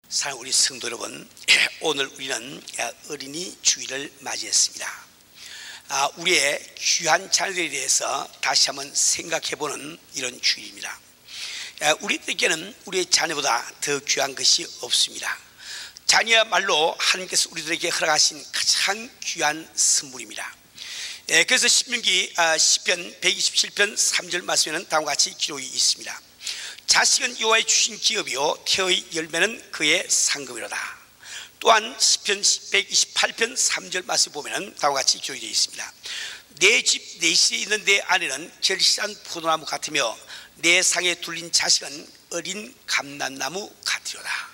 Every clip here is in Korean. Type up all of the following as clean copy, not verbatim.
사랑하는 우리 성도 여러분, 오늘 우리는 어린이 주일을 맞이했습니다. 우리의 귀한 자녀들에 대해서 다시 한번 생각해보는 이런 주일입니다. 우리들에게는 우리의 자녀보다 더 귀한 것이 없습니다. 자녀야말로 하나님께서 우리들에게 허락하신 가장 귀한 선물입니다. 그래서 신명기 시편 127편 3절 말씀에는 다음과 같이 기록이 있습니다. 자식은 여호와의 주신 기업이요 태의 열매는 그의 상급이로다. 또한 시편 128편 3절 말씀 보면 다음과 같이 기록이 되어 있습니다. 내 집 내실에 있는 내 아내는 결실한 포도나무 같으며 내 상에 둘린 자식은 어린 감람나무 같으로다.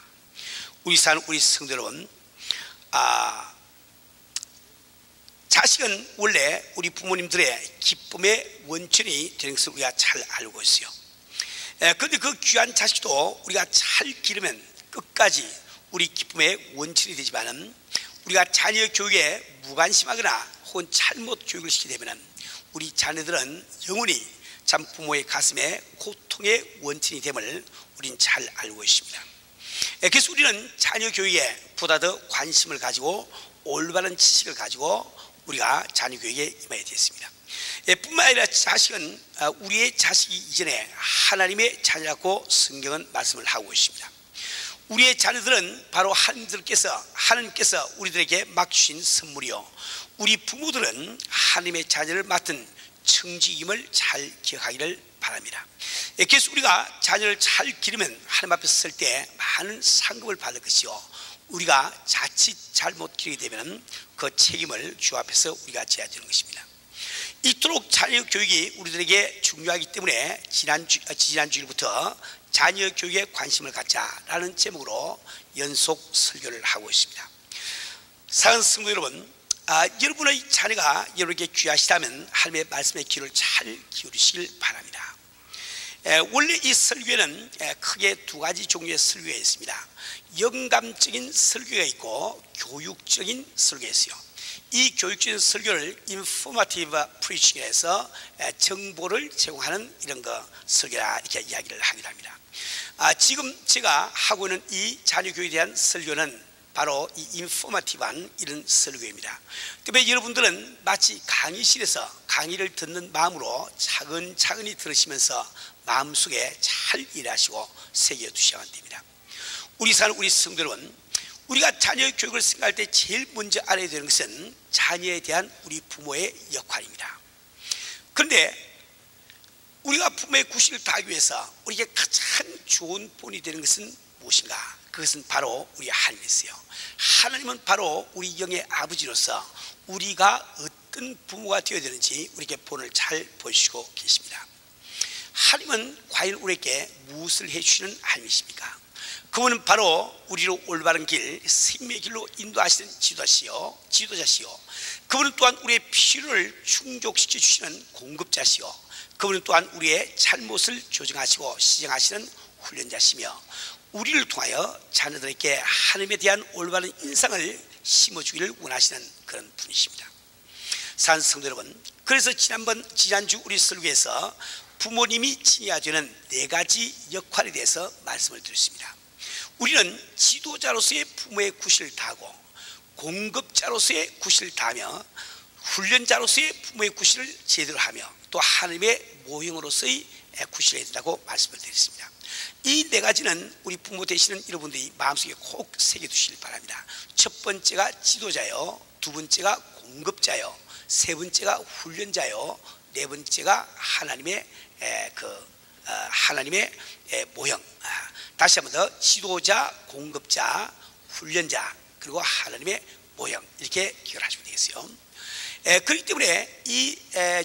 우리 사는 우리 성도 여러분, 자식은 원래 우리 부모님들의 기쁨의 원천이 되는 것을 우리가 잘 알고 있어요. 그런데 그 귀한 자식도 우리가 잘 기르면 끝까지 우리 기쁨의 원천이 되지만은 우리가 자녀 교육에 무관심하거나 혹은 잘못 교육을 시키게 되면 우리 자녀들은 영원히 참 부모의 가슴에 고통의 원천이 됨을 우리는 잘 알고 있습니다. 그래서 우리는 자녀 교육에 보다 더 관심을 가지고 올바른 지식을 가지고 우리가 자녀 교육에 임해야 되겠습니다. 뿐만 아니라 자식은 우리의 자식이 이전에 하나님의 자녀라고 성경은 말씀을 하고 있습니다. 우리의 자녀들은 바로 하나님께서 우리들에게 맡기신 선물이요, 우리 부모들은 하나님의 자녀를 맡은 청지임을 잘 기억하기를 바랍니다. 그래서 우리가 자녀를 잘 기르면 하나님 앞에 설 때 많은 상급을 받을 것이요, 우리가 자칫 잘못 기르게 되면 그 책임을 주 앞에서 우리가 져야 되는 것입니다. 이토록 자녀 교육이 우리들에게 중요하기 때문에 지난 주일부터 자녀 교육에 관심을 갖자라는 제목으로 연속 설교를 하고 있습니다. 사랑하는 성도 여러분, 여러분의 자녀가 여러분에게 귀하시다면 하나님의 말씀의 귀를 잘 기울이시길 바랍니다. 원래 이 설교에는 크게 두 가지 종류의 설교가 있습니다. 영감적인 설교가 있고 교육적인 설교가 있어요. 이 교육적인 설교를 informative preaching에서 정보를 제공하는 이런 설교라 이렇게 이야기를 하기도 합니다. 지금 제가 하고 있는 이 자녀 교육에 대한 설교는 바로 이 informative한 이런 설교입니다. 그러면 여러분들은 마치 강의실에서 강의를 듣는 마음으로 차근차근히 들으시면서 마음속에 잘 이해하시고 새겨두셔야 됩니다. 우리 사는 우리 성도 여러분, 우리가 자녀 교육을 생각할 때 제일 먼저 알아야 되는 것은 자녀에 대한 우리 부모의 역할입니다. 그런데 우리가 부모의 구실을 다하기 위해서 우리에게 가장 좋은 본이 되는 것은 무엇인가? 그것은 바로 우리 하나님이세요. 하나님은 바로 우리 영의 아버지로서 우리가 어떤 부모가 되어야 되는지 우리에게 본을 잘 보여주시고 계십니다. 하나님은 과연 우리에게 무엇을 해주시는 하나님이십니까? 그분은 바로 우리로 올바른 길, 생명의 길로 인도하시는 지도자시요, 그분은 또한 우리의 필요를 충족시켜 주시는 공급자시요, 그분은 또한 우리의 잘못을 조정하시고 시정하시는 훈련자시며 우리를 통하여 자녀들에게 하나님에 대한 올바른 인상을 심어주기를 원하시는 그런 분이십니다. 사랑하는 성도 여러분, 그래서 지난주 우리 설교에서 부모님이 지녀야 되는 4가지 역할에 대해서 말씀을 드렸습니다. 우리는 지도자로서의 부모의 구실을 다하고, 공급자로서의 구실을 다하며, 훈련자로서의 부모의 구실을 제대로 하며, 또 하나님의 모형으로서의 구실을 해야 된다고 말씀을 드렸습니다. 이 4가지는 우리 부모 되시는 여러분들이 마음속에 꼭 새겨두시길 바랍니다. 첫 번째가 지도자요, 두 번째가 공급자요, 세 번째가 훈련자요, 네 번째가 하나님의 모형. 다시 한 번 더, 지도자, 공급자, 훈련자, 그리고 하나님의 모형, 이렇게 기억을 하시면 되겠어요. 그렇기 때문에 이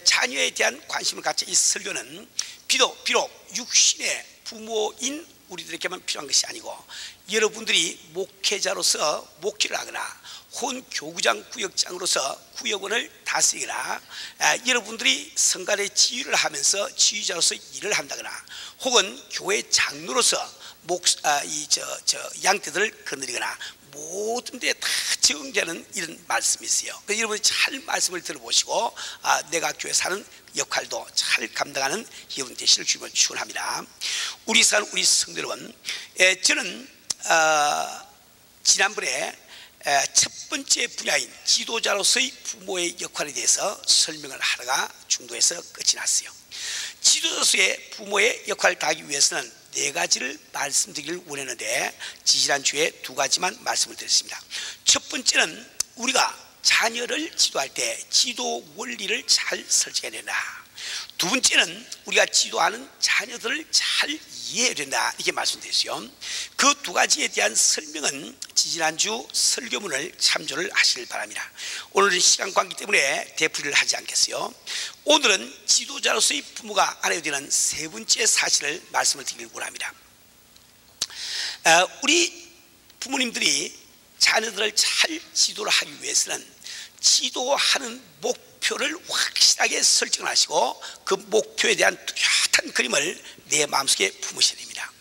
자녀에 대한 관심을 갖자 이 설교는 비록 육신의 부모인 우리들에게만 필요한 것이 아니고, 여러분들이 목회자로서 목회를 하거나 혹은 교구장 구역장으로서 구역원을 다스리거나, 여러분들이 성가대 지휘를 하면서 지휘자로서 일을 한다거나, 혹은 교회 장로로서 양떼들을 거느리거나, 모든 데 다 적용되는 이런 말씀이 있어요. 그래서 여러분이 잘 말씀을 들어보시고 내가 교회 사는 역할도 잘 감당하는 여러분 되시를 주님을 축원합니다. 우리 사는 우리 성도 여러분, 저는 지난번에 첫 번째 분야인 지도자로서의 부모의 역할에 대해서 설명을 하다가 중도에서 끝이 났어요. 지도자로서의 부모의 역할을 다하기 위해서는 4가지를 말씀드리기를 원했는데 지지난주에 2가지만 말씀을 드렸습니다. 첫 번째는 우리가 자녀를 지도할 때 지도 원리를 잘 설정해야 된다. 두 번째는 우리가 지도하는 자녀들을 잘 이해해야 된다, 이렇게 말씀드렸어요. 그 2가지에 대한 설명은 지지난주 설교문을 참조를 하시길 바랍니다. 오늘은 시간 관계 때문에 되풀이를 하지 않겠어요. 오늘은 지도자로서의 부모가 알아야 되는 3번째 사실을 말씀을 드리길 원합니다. 우리 부모님들이 자녀들을 잘 지도를 하기 위해서는 지도하는 목표를 확실하게 설정하시고 그 목표에 대한 뚜렷한 그림을 내 마음속에 품으셔야 됩니다.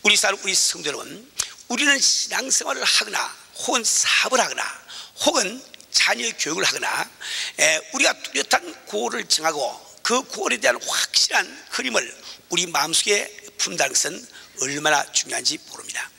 우리 성도 여러분, 우리는 신앙생활을 하거나 혹은 사업을 하거나 혹은 자녀 교육을 하거나 우리가 뚜렷한 고를 정하고 그 고에 대한 확실한 그림을 우리 마음속에 품다는 것은 얼마나 중요한지 모릅니다.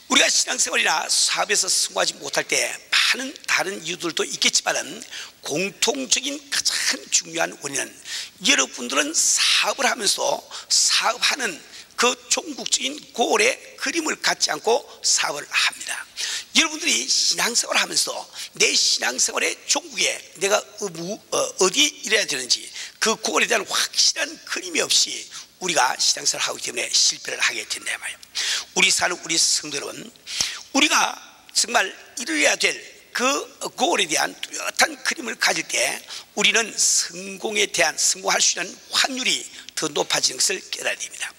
우리가 신앙생활이나 사업에서 성공하지 못할 때 많은 다른 이유들도 있겠지만 공통적인 가장 중요한 원인은 여러분들은 사업을 하면서 사업하는 그 종국적인 고울의 그림을 갖지 않고 사업을 합니다. 여러분들이 신앙생활을 하면서 내 신앙생활의 종국에 내가 어디에 일해야 되는지 그 고울에 대한 확실한 그림이 없이 우리가 신앙생활을 하기 때문에 실패를 하게 된다 말이에요. 우리 성도 여러분, 우리가 정말 이루어야 될 그 고울에 대한 뚜렷한 그림을 가질 때 우리는 성공할 수 있는 확률이 더 높아지는 것을 깨달아야 됩니다.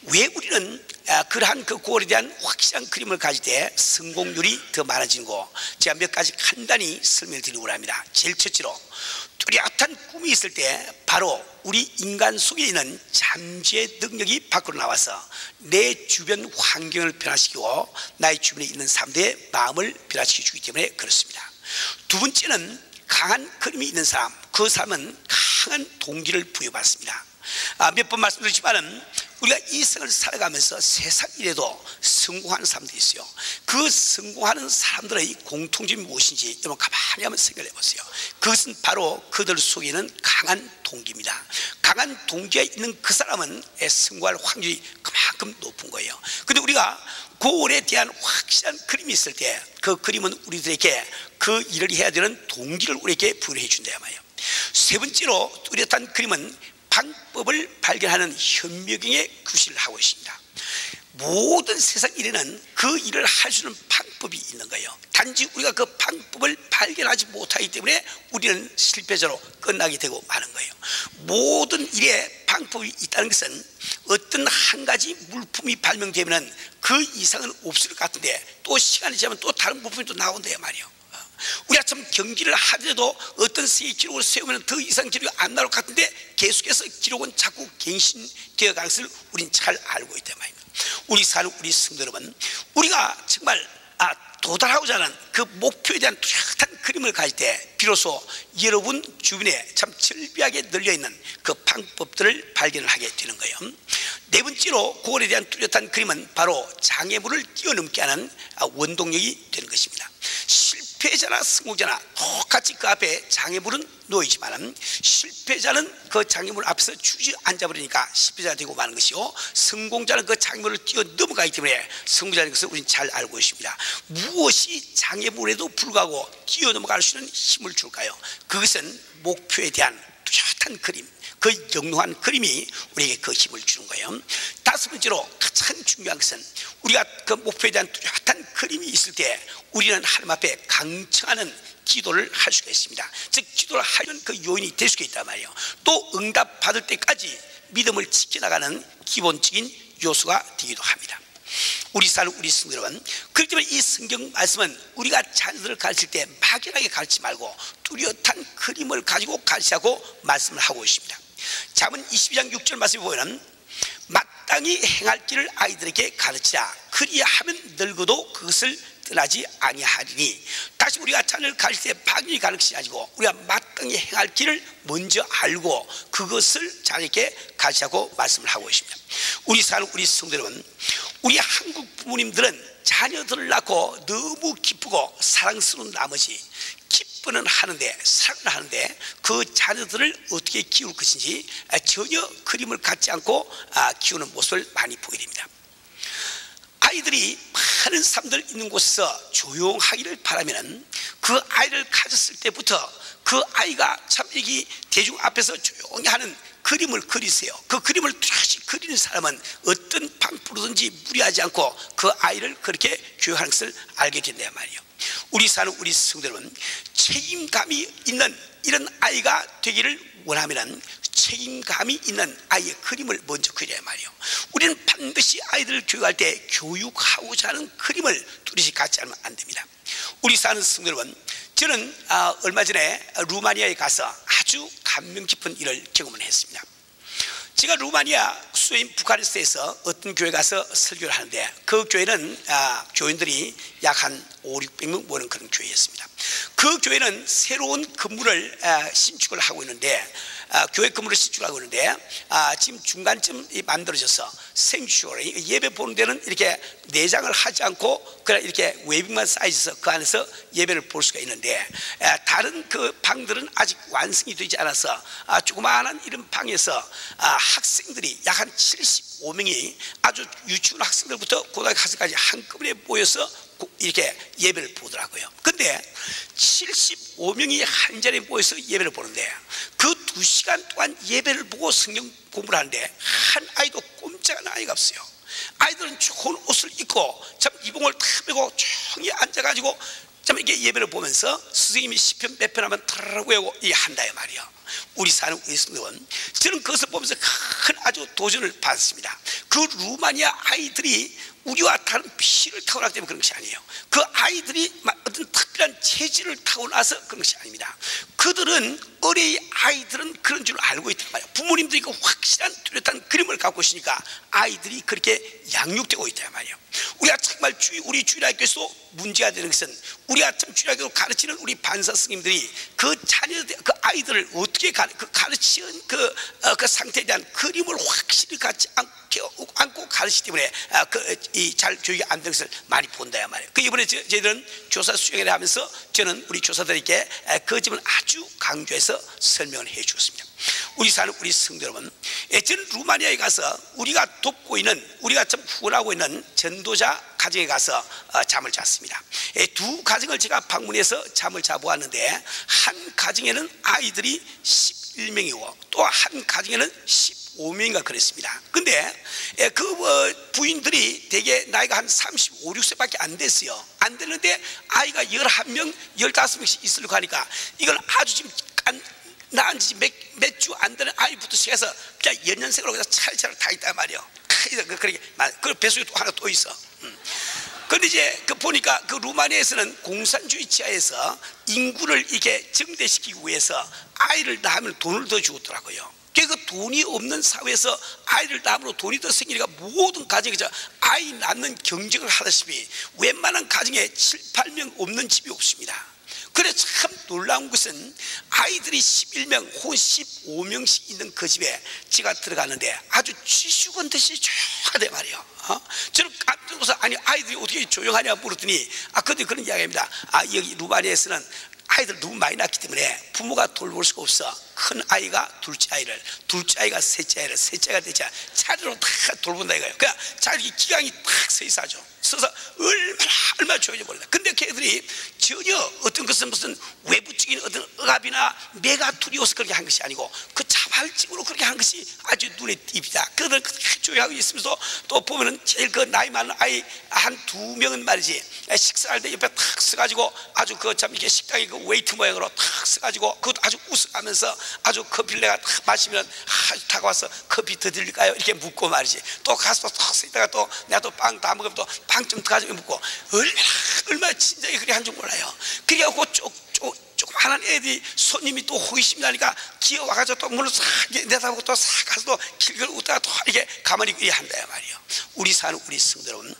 왜 우리는 그러한 그 고울에 대한 확실한 그림을 가질 때 성공률이 더 많아지는 거, 제가 몇 가지 간단히 설명을 드리려고 합니다. 제일 첫째로 뚜렷한 꿈이 있을 때 바로 우리 인간 속에 있는 잠재의 능력이 밖으로 나와서 내 주변 환경을 변화시키고 나의 주변에 있는 사람들의 마음을 변화시켜 주기 때문에 그렇습니다. 두 번째는 강한 그림이 있는 사람, 그 사람은 강한 동기를 부여받습니다. 몇 번 말씀드렸지만은 우리가 이 생을 살아가면서 세상 일에도 성공하는 사람들이 있어요. 그 성공하는 사람들의 공통점이 무엇인지 여러분 가만히 한번 생각해 보세요. 그것은 바로 그들 속에 있는 강한 동기입니다. 강한 동기가 있는 그 사람은 성공할 확률이 그만큼 높은 거예요. 그런데 우리가 고울에 대한 확실한 그림이 있을 때 그 그림은 우리들에게 그 일을 해야 되는 동기를 우리에게 부여해 준다 말이에요. 세 번째로 뚜렷한 그림은 방법을 발견하는 현명의 구실을 하고 있습니다. 모든 세상 일에는 그 일을 할 수 있는 방법이 있는 거예요. 단지 우리가 그 방법을 발견하지 못하기 때문에 우리는 실패자로 끝나게 되고 마는 거예요. 모든 일에 방법이 있다는 것은 어떤 한 가지 물품이 발명되면 그 이상은 없을 것 같은데 또 시간이 지나면 또 다른 물품이 또 나온다 말이에요. 우리가 참 경기를 하더라도 어떤 세계 기록을 세우면 더 이상 기록이 안 나올 것 같은데 계속해서 기록은 자꾸 갱신되어 가는 것을 우리는 잘 알고 있단 말입니다. 우리 성도 여러분, 우리가 정말 도달하고자 하는 그 목표에 대한 뚜렷한 그림을 가질 때 비로소 여러분 주변에 참 절비하게 널려있는 그 방법들을 발견을 하게 되는 거예요. 네 번째로 그거에 대한 뚜렷한 그림은 바로 장애물을 뛰어넘게 하는 원동력이 되는 것입니다. 실패자나 성공자나 똑같이 그 앞에 장애물은 놓이지만 실패자는 그 장애물 앞에서 주저앉아버리니까 실패자가 되고 마는 것이요, 성공자는 그 장애물을 뛰어넘어가기 때문에 성공자라는 것을 우리는 잘 알고 있습니다. 무엇이 장애물에도 불구하고 뛰어넘어갈 수 있는 힘을 줄까요? 그것은 목표에 대한 뚜렷한 그림, 그 영롱한 그림이 우리에게 그 힘을 주는 거예요. 다섯 번째로 가장 중요한 것은 우리가 그 목표에 대한 뚜렷한 그림이 있을 때 우리는 하나님 앞에 강청하는 기도를 할 수가 있습니다. 즉 기도를 하는 그 요인이 될 수가 있단 말이에요. 또 응답 받을 때까지 믿음을 지켜나가는 기본적인 요소가 되기도 합니다. 우리 성도 여러분, 그렇기 때문에 이 성경 말씀은 우리가 자녀들을 가르칠 때 막연하게 가르치지 말고 뚜렷한 그림을 가지고 가르치라고 말씀을 하고 있습니다. 잠언 22장 6절 말씀에 보면 마땅히 행할 길을 아이들에게 가르치라. 그리하면 늙어도 그것을 떠나지 아니하리니. 다시 우리가 자녀를 가르칠 때 막연히 가르치지 아니고 우리가 마땅히 행할 길을 먼저 알고 그것을 자녀에게 가르치라고 말씀을 하고 있습니다. 우리 성도 여러분, 우리 한국 부모님들은 자녀들을 낳고 너무 기쁘고 사랑스러운 나머지 기뻐는 하는데 사랑을 하는데 그 자녀들을 어떻게 키울 것인지 전혀 그림을 갖지 않고 키우는 모습을 많이 보게 됩니다. 아이들이 많은 사람들 있는 곳에서 조용하기를 바라면 그 아이를 가졌을 때부터 그 아이가 참 여기 대중 앞에서 조용히 하는 그림을 그리세요. 그 그림을 뚜렷이 그리는 사람은 어떤 방법으로든지 무리하지 않고 그 아이를 그렇게 교육하는 것을 알게 된단 말이에요. 우리 사는 우리 성도 여러분, 책임감이 있는 이런 아이가 되기를 원하면 책임감이 있는 아이의 그림을 먼저 그려야 말이에요. 우리는 반드시 아이들을 교육할 때 교육하고자 하는 그림을 뚜렷이 갖지 않으면 안 됩니다. 우리 사는 성도 여러분, 저는 얼마 전에 루마니아에 가서 아주 감명 깊은 일을 경험을 했습니다. 제가 루마니아 수도인 부카레스트에서 어떤 교회 가서 설교를 하는데 그 교회는 교인들이 약 한 500~600명 모는 그런 교회였습니다. 그 교회는 새로운 건물을 신축을 하고 있는데 교회 건물을 신축을 하고 있는데 지금 중간쯤 만들어져서 생추어리 예배 보는 데는 이렇게 내장을 하지 않고 그냥 이렇게 웨빙만 쌓여서 그 안에서 예배를 볼 수가 있는데 다른 그 방들은 아직 완성이 되지 않아서 조그마한 이런 방에서 학생들이 약 한 75명이 아주 유치원 학생들부터 고등학교 학생까지 한꺼번에 모여서 이렇게 예배를 보더라고요. 근데 75명이 한 자리에 모여서 예배를 보는데 그 2시간 동안 예배를 보고 성경 공부를 하는데 한 아이도 꼼짝한 아이가 없어요. 아이들은 좋은 옷을 입고 참 이봉을 탁 메고 조용히 앉아가지고 참 이렇게 예배를 보면서 선생님이 시편 몇 편 하면 타르르 외우고 한다 말이에요. 우리 사는 우리 성도는 저는 그것을 보면서 큰 아주 도전을 받았습니다. 그 루마니아 아이들이 우리와 다른 피를 타고나기 때문에 그런 것이 아니에요. 그 아이들이 어떤 특별한 체질을 타고나서 그런 것이 아닙니다. 그들은 어린이 아이들은 그런 줄 알고 있단 말이에요. 부모님들이 그 확실한 뚜렷한 그림을 갖고 있으니까 아이들이 그렇게 양육되고 있단 말이에요. 우리가 정말 우리 주일학교에서 문제가 되는 것은 우리가 참 주일학교로 가르치는 우리 반사 스님들이 그 자녀들, 그 아이들을 어떻게 가르치는 그 상태에 대한 그림을 확실히 갖지 않고 가르치기 때문에 잘 교육이 안 되는 것을 많이 본다 말이에요. 그 이번에 저희들은 조사 수행을 하면서 저는 우리 조사들에게 그 점을 아주 강조해서 설명을 해 주었습니다. 우리 사는 우리 성도 여러분, 저는 루마니아에 가서 우리가 돕고 있는 우리가 참 후원하고 있는 전도자 가정에 가서 잠을 잤습니다. 두 가정을 제가 방문해서 잠을 자보았는데 한 가정에는 아이들이 11명이고 또 한 가정에는 15명인가 그랬습니다. 근데 그 부인들이 대개 나이가 한 35, 6세밖에 안 됐어요. 안 됐는데 아이가 11명, 15명씩 있으려고 하니까 이건 아주 지금 낳은 지 몇 주 안 되는 아이부터 시작해서 그냥 연년생으로 그냥 찰찰 다 있단 말이에요. 그렇게 그 뱃속에 또 하나 또 있어. 그런데 이제 보니까 그 루마니아에서는 공산주의 지하에서 인구를 이렇게 증대시키기 위해서 아이를 낳으면 돈을 더 주었더라고요. 그 돈이 없는 사회에서 아이를 낳으므로 돈이 더 생기니까 모든 가정에서 아이 낳는 경쟁을 하다시피 웬만한 가정에 7, 8명 없는 집이 없습니다. 그래 참 놀라운 것은 아이들이 11명 혹은 15명씩 있는 그 집에 제가 들어가는데 아주 쥐죽은 듯이 조용하대 말이에요. 저는 깜짝 놀라서 아니 아이들이 어떻게 조용하냐 물었더니 근데 그런 이야기입니다. 여기 루마니아에서는 아이들 너무 많이 낳기 때문에 부모가 돌볼 수가 없어. 큰 아이가 둘째 아이를, 둘째 아이가 셋째 아이를, 셋째 아이가 넷째 아이를 차례로 다 돌본다 이거예요. 그냥 자기 기강이 탁 서 있어죠. 서서 얼마나 조용히 몰라. 근데 걔들이 전혀 어떤 것은 무슨 외부적인 어떤 억압이나 메가투리오스 그렇게 한 것이 아니고 그 자발적으로 그렇게 한 것이 아주 눈에 띕니다. 그들은 그렇게 조용하고 있으면서 또 보면은 제일 그 나이 많은 아이 한 2명은 말이지 식사할 때 옆에 탁 서가지고 아주 그 참 이렇게 식당에 그 웨이트 모양으로 탁 서가지고 그것도 아주 웃어가면서 아주 커피를 내가 탁 마시면 다가와서 커피 더 드릴까요? 이렇게 묻고 말이지. 또 가서 탁 서 있다가 또 내가 또 빵 다 먹으면 또 빵 좀 더 가지고 묻고 얼마나 진작에 그렇게 한 줄 몰라요. 그래갖고 조그마한 애들이 손님이 또 호기심이 나니까 기어와가지고 또 문을 싹 내다보고 또 싹 가서 또 길걸 웃다가 또 이렇게 가만히 한다 말이에요. 우리 사는 우리 성도 여러분,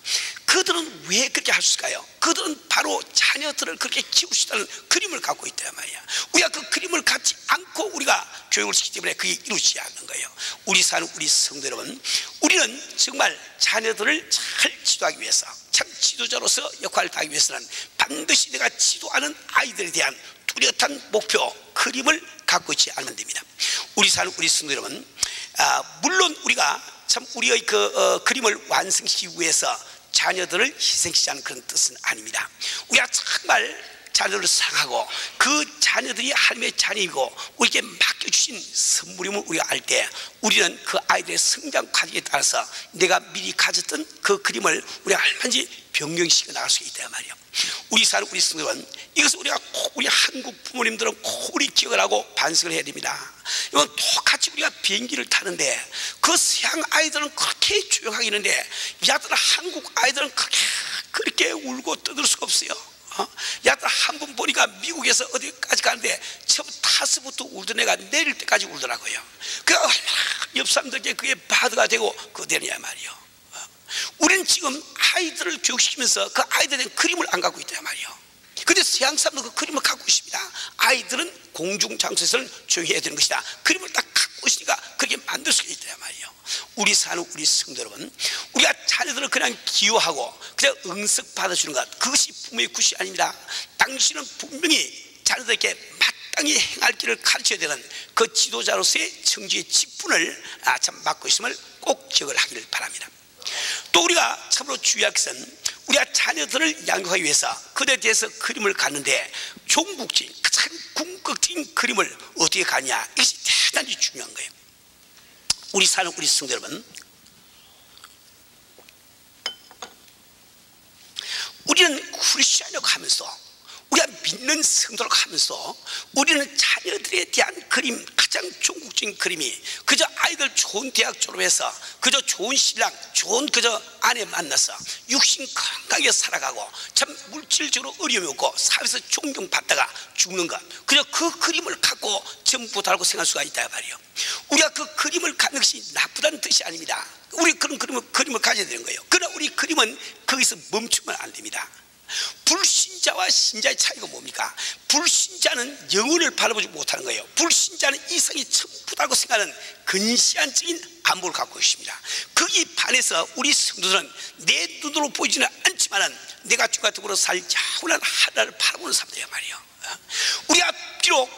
그들은 왜 그렇게 할 수 있을까요? 그들은 바로 자녀들을 그렇게 키울 수 있다는 그림을 갖고 있단 말이야. 우리가 그 그림을 갖지 않고 우리가 교육을 시키기 때문에 그게 이루어지지 않는 거예요. 우리 사는 우리 성도 여러분, 우리는 정말 자녀들을 잘 지도하기 위해서, 참 지도자로서 역할을 다하기 위해서는 반드시 내가 지도하는 아이들에 대한 뚜렷한 목표, 그림을 갖고 있지 않으면 됩니다. 우리 사는 우리 성도 여러분, 물론 우리가 참 우리의 그림을 완성시키기 위해서 자녀들을 희생시키지 않는 그런 뜻은 아닙니다. 우리가 정말 자녀들을 사랑하고 그 자녀들이 하나님의 자녀이고 우리에게 맡겨주신 선물임을 우리가 알 때 우리는 그 아이들의 성장 과정에 따라서 내가 미리 가졌던 그 그림을 우리가 얼마든지 변경시켜 나갈 수 있단 말이에요. 우리 사는 우리 성도는 이것을 우리가 꼭 우리 한국 부모님들은 꼭 우리 기억을 하고 반성을 해야 됩니다. 이건 똑같이 우리가 비행기를 타는데 그 서양 아이들은 그렇게 조용하게 있는데 야들 한국 아이들은 그렇게 울고 떠들 수가 없어요. 야들 한 번 보니까 미국에서 어디까지 가는데 처음 타서부터 울던 애가 내릴 때까지 울더라고요. 그러니까 얼마나 옆 사람들에게 그게 바드가 되고 그거 되느냐 말이요. 우리는 지금 아이들을 교육시키면서 그 아이들에 대한 그림을 안 갖고 있단 말이에요. 근데 서양 사람도 그 그림을 갖고 있습니다. 아이들은 공중장소에서는 조용히 해야 되는 것이다. 그림을 딱 갖고 있으니까 그렇게 만들 수가 있단 말이에요. 우리 사는 우리 성도 여러분, 우리가 자녀들을 그냥 기호하고 그냥 응석 받아주는 것, 그것이 부모의 굿이 아닙니다. 당신은 분명히 자녀들에게 마땅히 행할 길을 가르쳐야 되는 그 지도자로서의 정지의 직분을 참 맡고 있음을 꼭 기억을 하기를 바랍니다. 또 우리가 참으로 주의할 것은 우리가 자녀들을 양육하기 위해서 그들에 대해서 그림을 갖는데 종국적인 가장 궁극적인 그림을 어떻게 가냐, 이것이 대단히 중요한 거예요. 우리 사는 우리 성도 여러분, 우리는 크리스천이라고 하면서 우리가 믿는 성도라고 하면서 우리는 자녀들에 대한 그림, 가장 종국적인 그림이 그저 아이들 좋은 대학 졸업해서 그저 좋은 신랑, 좋은 그저 아내 만나서 육신 건강하게 살아가고 참 물질적으로 어려움이 없고 사회에서 존경받다가 죽는 것, 그저 그 그림을 갖고 전부다라고 생각할 수가 있다 말이에요. 우리가 그 그림을 갖는 것이 나쁘다는 뜻이 아닙니다. 우리 그런 그림을 가져야 되는 거예요. 그러나 우리 그림은 거기서 멈추면 안 됩니다. 불신자와 신자의 차이가 뭡니까? 불신자는 영혼을 바라보지 못하는 거예요. 불신자는 이성이 전부다고 생각하는 근시안적인 안목을 갖고 있습니다. 거기 반해서 우리 성도들은 내 눈으로 보이지는 않지만 내가 주가 덕으로 살 영원한 하나를 바라보는 사람들이야 말이에요. 우리가 비록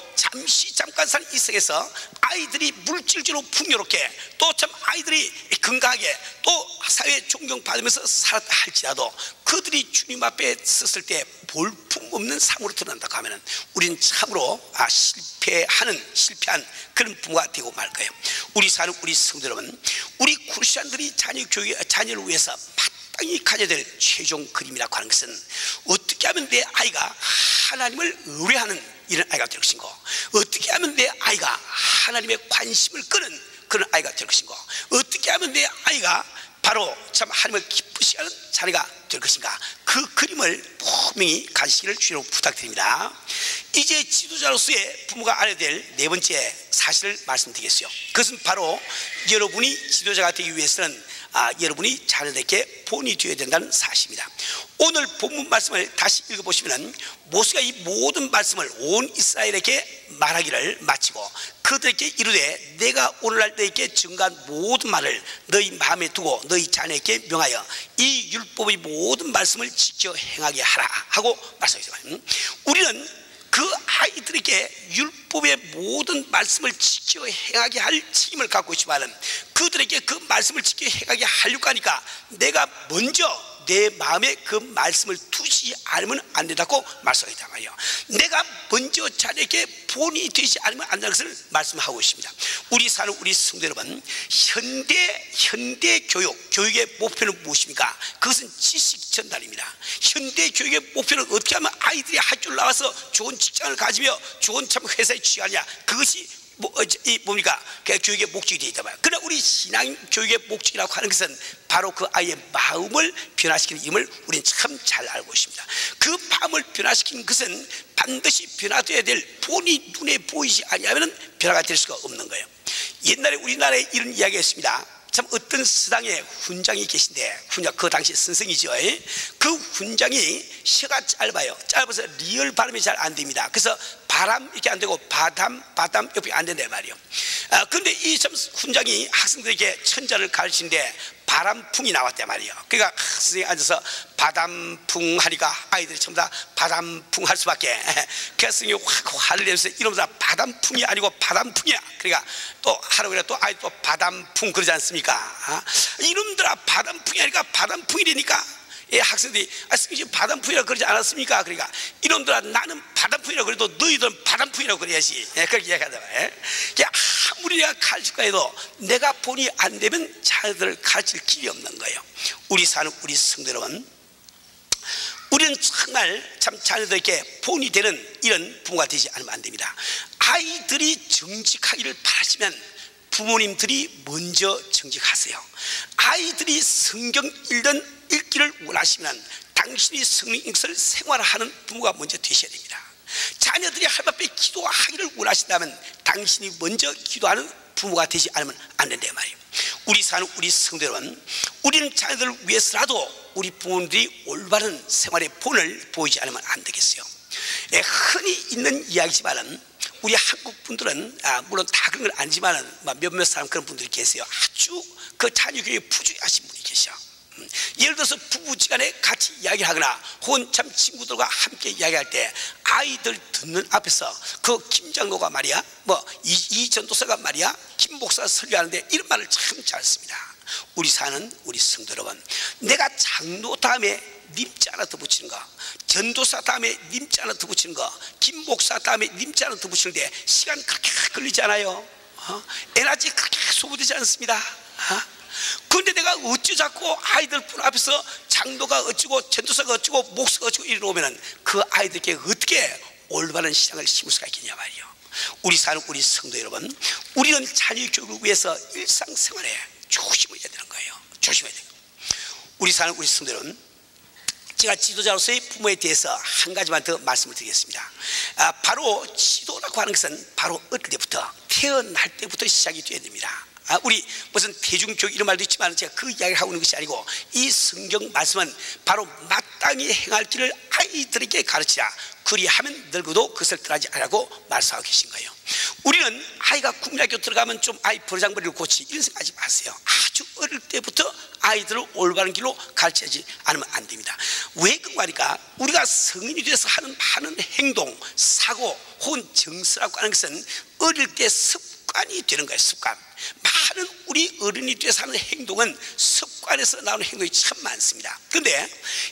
잠깐 산 이 세상에서 아이들이 물질적으로 풍요롭게 또 참 아이들이 건강하게 또 사회에 존경받으면서 살았다 할지라도 그들이 주님 앞에 섰을 때 볼품없는 삶으로 드러난다고 하면 우리는 참으로 실패한 그런 부모가 되고 말 거예요. 우리 사는 우리 성도 여러분, 우리 크리스천들이 자녀를 위해서 마땅히 가져야 될 최종 그림이라고 하는 것은 어떻게 하면 내 아이가 하나님을 의뢰하는 이런 아이가 될 것인가, 어떻게 하면 내 아이가 하나님의 관심을 끄는 그런 아이가 될 것인가, 어떻게 하면 내 아이가 바로 참 하나님을 기쁘시게 하는 자녀가 될 것인가, 그 그림을 분명히 가지시기를 주로 부탁드립니다. 이제 지도자로서의 부모가 알아야 될 네 번째 사실을 말씀드리겠어요. 그것은 바로 여러분이 지도자가 되기 위해서는 여러분이 자녀들에게 본이 되어야 된다는 사실입니다. 오늘 본문 말씀을 다시 읽어보시면 모세가 이 모든 말씀을 온 이스라엘에게 말하기를 마치고 그들에게 이르되 내가 오늘날 너희에게 증거한 모든 말을 너희 마음에 두고 너희 자녀에게 명하여 이 율법의 모든 말씀을 지켜 행하게 하라 하고 말씀하셨습니다. 우리는 그 아이들에게 율법의 모든 말씀을 지켜 행하게 할 책임을 갖고 있지만 그들에게 그 말씀을 지켜 행하게 하려고 하니까 내가 먼저 내 마음에 그 말씀을 두지 않으면 안 된다고 말씀하셨단 말이에요. 내가 먼저 자녀에게 본이 되지 않으면 안 된다는 것을 말씀하고 있습니다. 우리 사는 우리 성도 여러분, 현대 교육의 목표는 무엇입니까? 그것은 지식 전달입니다. 현대 교육의 목표는 어떻게 하면 아이들이 학교를 나와서 좋은 직장을 가지며 좋은 참 회사에 취하느냐, 그것이 뭡니까? 교육의 목적이 되어 있단 말이에요. 그러나 우리 신앙 교육의 목적이라고 하는 것은 바로 그 아이의 마음을 변화시키는 임을 우리는 참 잘 알고 있습니다. 그 마음을 변화시키는 것은 반드시 변화되어야 될 본이 눈에 보이지 아니하면 변화가 될 수가 없는 거예요. 옛날에 우리나라에 이런 이야기가 있습니다. 참 어떤 서당에 훈장이 계신데, 훈장 그 당시 선생이죠. 그 훈장이 혀가 짧아서 리얼 발음이 잘 안 됩니다. 그래서 바람 이렇게 안 되고 바담 이렇게 안 된단 말이에요. 그런데 이 참 훈장이 학생들에게 천자를 가르치는데 바람풍이 나왔단 말이에요. 그러니까 선생님이 앉아서 바람풍 하니까 아이들이 전부 다 바람풍 할 수밖에. 그래서 선생님이 확 화를 내면서 이러면서 바람풍이 아니고 바람풍이야. 그러니까 또 하루 그래 또 아이 또 바람풍 그러지 않습니까? 이놈들아 바람풍이 아니까 바람풍이라니까. 학생들이 선생님 바람풍이라고 그러지 않았습니까? 그러니까 이놈들아 나는 바람풍이라고 그래도 너희들은 바람풍이라고 그래야지. 그렇게 이야기하잖아요. 아무리 내가 가르칠까 해도 내가 본이 안 되면 자녀들을 가르칠 길이 없는 거예요. 우리 사는 우리 성도 여러분, 우리는 정말 참 자녀들에게 본이 되는 이런 부모가 되지 않으면 안 됩니다. 아이들이 정직하기를 바라시면 부모님들이 먼저 정직하세요. 아이들이 성경 읽기를 원하시면 당신이 성령 읽기를 생활하는 부모가 먼저 되셔야 됩니다. 자녀들이 하나님 앞에 기도하기를 원하신다면 당신이 먼저 기도하는 부모가 되지 않으면 안 된단 말이에요. 우리 사는 우리 성도 여러분, 우리는 자녀들을 위해서라도 우리 부모님들이 올바른 생활의 본을 보이지 않으면 안 되겠어요. 흔히 있는 이야기지만은 우리 한국 분들은 물론 다 그런 건 아니지만은 몇몇 사람 그런 분들이 계세요. 아주 그 자녀 교육에 부주의하신 분이 계셔. 예를 들어서 부부지간에 같이 이야기를 하거나 혹은 참 친구들과 함께 이야기할 때 아이들 듣는 앞에서 그 김 장로가 말이야, 이 전도사가 말이야, 김 목사가 설교하는데 이런 말을 참 잘 씁니다. 우리 사는 우리 성도 여러분, 내가 장로 다음에 님자 하나 더 붙이는 거, 전도사 다음에 님자 하나 더 붙이는 거, 김 목사 다음에 님자 하나 더 붙이는데 시간 그렇게 걸리지 않아요. 에너지 그렇게 소모되지 않습니다. 그런데 내가 어찌 자꾸 아이들 분 앞에서 장로가 어찌고 전도사가 어찌고 목사가 어찌고 이러면은 그 아이들에게 어떻게 올바른 신앙을 심을 수가 있겠냐 말이에요. 우리 사는 우리 성도 여러분, 우리는 자녀 교육을 위해서 일상생활에 조심해야 되는 거예요. 조심해야 돼요. 우리 사는 우리 성도 여러분, 제가 지도자로서의 부모에 대해서 한 가지만 더 말씀을 드리겠습니다. 바로 지도라고 하는 것은 바로 어릴 때부터, 태어날 때부터 시작이 되어야 됩니다. 우리 무슨 대중교육 이런 말도 있지만 제가 그 이야기를 하고 있는 것이 아니고, 이 성경 말씀은 바로 마땅히 행할 길을 아이들에게 가르치라. 그리하면 늙어도 그것을 떠나지 않으라고 말씀하고 계신 거예요. 우리는 아이가 국민학교 들어가면 좀 아이 버르장머리를 고치 이런 생각하지 마세요. 아주 어릴 때부터 아이들을 올바른 길로 가르치지 않으면 안 됩니다. 왜 그러니까 우리가 성인이 돼서 하는 많은 행동, 사고 혹은 정서라고 하는 것은 어릴 때 습관이 되는 거예요. 습관. 많은 우리 어른이 돼서 하는 행동은 습관에서 나오는 행동이 참 많습니다. 그런데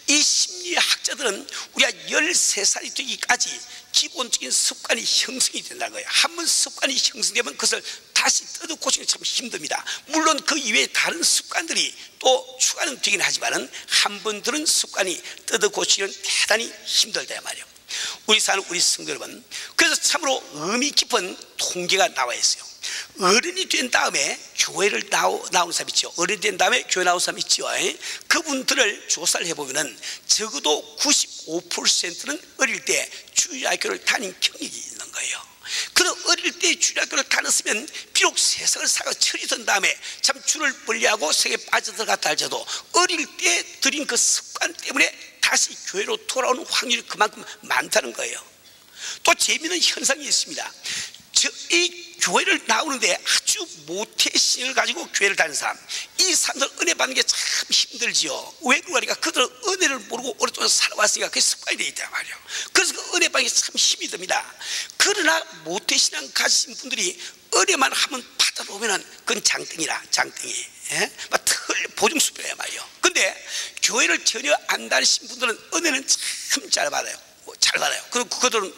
이 심리학자들은 우리가 13살이 되기까지 기본적인 습관이 형성이 된다는 거예요. 한번 습관이 형성되면 그것을 다시 뜯어 고치기 참 힘듭니다. 물론 그 이외에 다른 습관들이 또 추가는 되긴 하지만은 한 번 들은 습관이 뜯어 고치기는 대단히 힘들다 말이에요. 우리 사는 우리 성도 여러분, 그래서 참으로 의미 깊은 통계가 나와 있어요. 어른이 된 다음에 교회를 나오는 사람 있죠. 어른이 된 다음에 교회 나오는 사람 있죠. 그분들을 조사를 해보면은 적어도 95%는 어릴 때 주일학교를 다닌 경력이 있는 거예요. 그래서 어릴 때 주일학교를 다녔으면 비록 세상을 살아 철이 든 다음에 참 줄을 멀리하고 세계에 빠져들어갔다 할지라도 어릴 때 들인 그 습관 때문에 다시 교회로 돌아오는 확률이 그만큼 많다는 거예요. 또 재미있는 현상이 있습니다. 이 교회를 나오는데 아주 모태신을 가지고 교회를 다니는 사람, 이 사람들 은혜 받는 게 참 힘들지요. 왜 그러니까 그들은 은혜를 모르고 오랫동안 살아왔으니까 그게 습관이 되어 있단 말이에요. 그래서 그 은혜 받는 게 참 힘이 듭니다. 그러나 모태신앙 가지신 분들이 은혜만 하면 받아보면은 그건 장땡이라, 장땡이. 털 보증수표야 말이에요. 근데 교회를 전혀 안 다니신 분들은 은혜는 참 잘 받아요. 잘 받아요. 그리고 그들은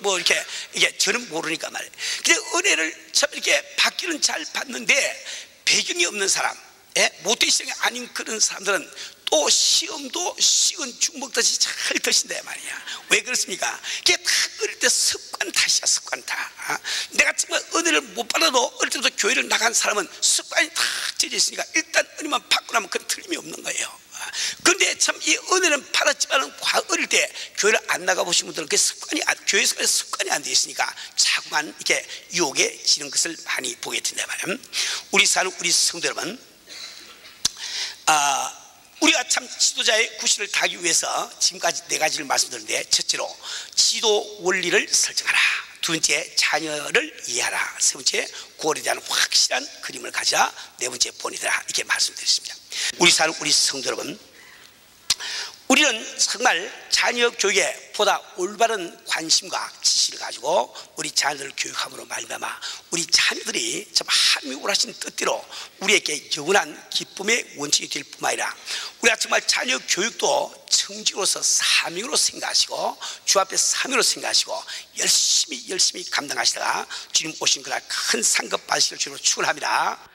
이게 저는 모르니까 말이에요. 근데 은혜를 참 이렇게 받기는 잘 받는데 배경이 없는 사람, 모태신앙이 아닌 그런 사람들은 또 시험도 식은 죽 먹듯이 잘 드신다 말이야. 왜 그렇습니까? 그게 다 어릴 때 습관 탓이야, 습관 탓. 내가 정말 은혜를 못 받아도 어릴 때부터 교회를 나간 사람은 습관이 다 젖어 있으니까 일단 은혜만 받고 나면 그건 틀림이 없는 거예요. 그런데 참 이 은혜는 받았지만 어릴 때 교회를 안 나가보신 분들은 그 습관이, 교회에서 습관이 안 되어 있으니까 자꾸만 이렇게 유혹에 지는 것을 많이 보게 된다 말이에요. 우리 사는 우리 성도 여러분, 우리가 참 지도자의 구실을 다하기 위해서 지금까지 4가지를 말씀드렸는데, 첫째로 지도 원리를 설정하라, 두 번째 자녀를 이해하라, 세 번째 고을에 대한 확실한 그림을 가지라, 네 번째 본이되라, 이렇게 말씀드렸습니다. 우리 사는 우리 성도 여러분, 우리는 정말 자녀 교육에 보다 올바른 관심과 지시를 가지고 우리 자녀들을 교육함으로 말미암아 우리 자녀들이 참 하나님이 원하시는 뜻대로 우리에게 영원한 기쁨의 원칙이 될 뿐만 아니라, 우리가 정말 자녀 교육도 청직으로서 사명으로 생각하시고 주 앞에 사명으로 생각하시고 열심히 감당하시다가 주님 오신 그날 큰 상급 받으실 줄로 축원합니다.